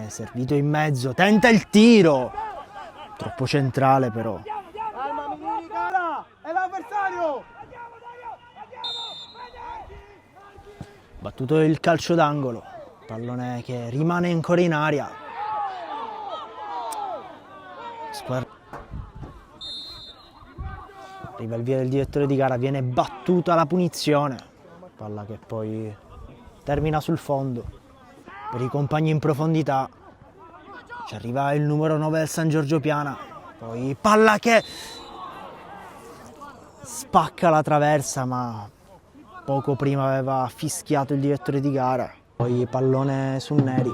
viene servito in mezzo, tenta il tiro, troppo centrale però. È l'avversario! Battuto il calcio d'angolo, pallone che rimane ancora in aria. Arriva il via del direttore di gara, viene battuta la punizione, palla che poi termina sul fondo per i compagni in profondità. Ci arriva il numero 9 del San Giorgio Piana, poi palla che spacca la traversa, ma poco prima aveva fischiato il direttore di gara. Poi pallone su Neri,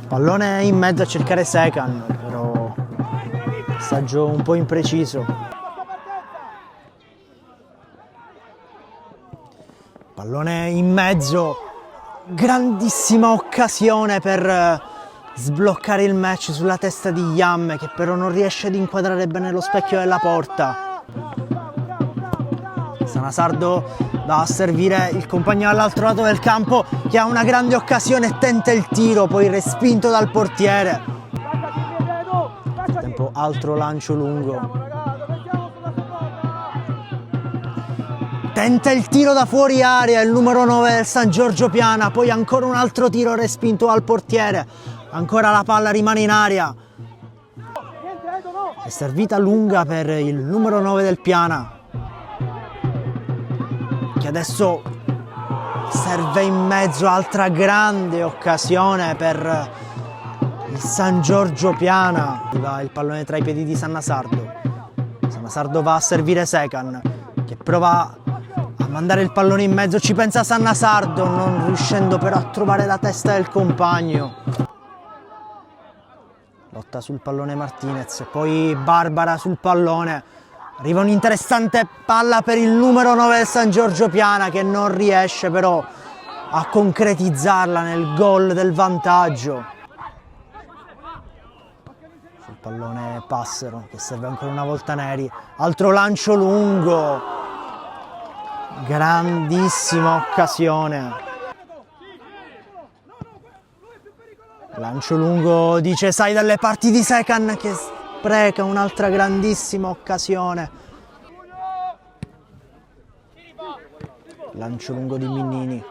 pallone in mezzo a cercare Secan, però passaggio un po' impreciso. Pallone in mezzo, grandissima occasione per sbloccare il match sulla testa di Yam, che però non riesce ad inquadrare bene lo specchio della porta. Sanasardo va a servire il compagno all'altro lato del campo, che ha una grande occasione e tenta il tiro, poi respinto dal portiere. Nel tempo altro lancio lungo. Tenta il tiro da fuori area il numero 9 del San Giorgio Piana, poi ancora un altro tiro respinto al portiere. Ancora la palla rimane in aria. È servita lunga per il numero 9 del Piana, che adesso serve in mezzo. Altra grande occasione per il San Giorgio Piana. Arriva il pallone tra i piedi di Sanasardo. Sanasardo va a servire Secan, che prova a mandare il pallone in mezzo, ci pensa Sanasardo, non riuscendo però a trovare la testa del compagno. Lotta sul pallone Martinez, poi Barbara sul pallone. Arriva un'interessante palla per il numero 9 del San Giorgio Piana, che non riesce però a concretizzarla nel gol del vantaggio. Sul pallone Passero, che serve ancora una volta Neri. Altro lancio lungo. Grandissima occasione. Lancio lungo di Cesai dalle parti di Secan, che spreca un'altra grandissima occasione. Lancio lungo di Minnini.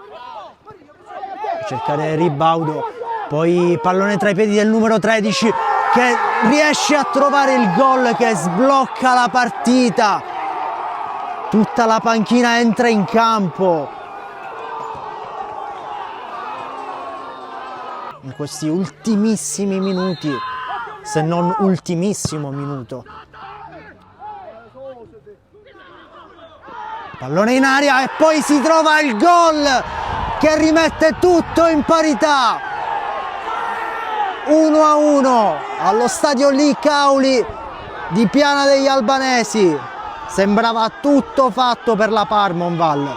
Cercare Ribaudo. Poi pallone tra i piedi del numero 13, che riesce a trovare il gol che sblocca la partita. Tutta la panchina entra in campo. In questi ultimissimi minuti, se non ultimissimo minuto. Pallone in aria e poi si trova il gol che rimette tutto in parità. 1-1 allo stadio Lee Cauli di Piana degli Albanesi. Sembrava tutto fatto per la Parmonval.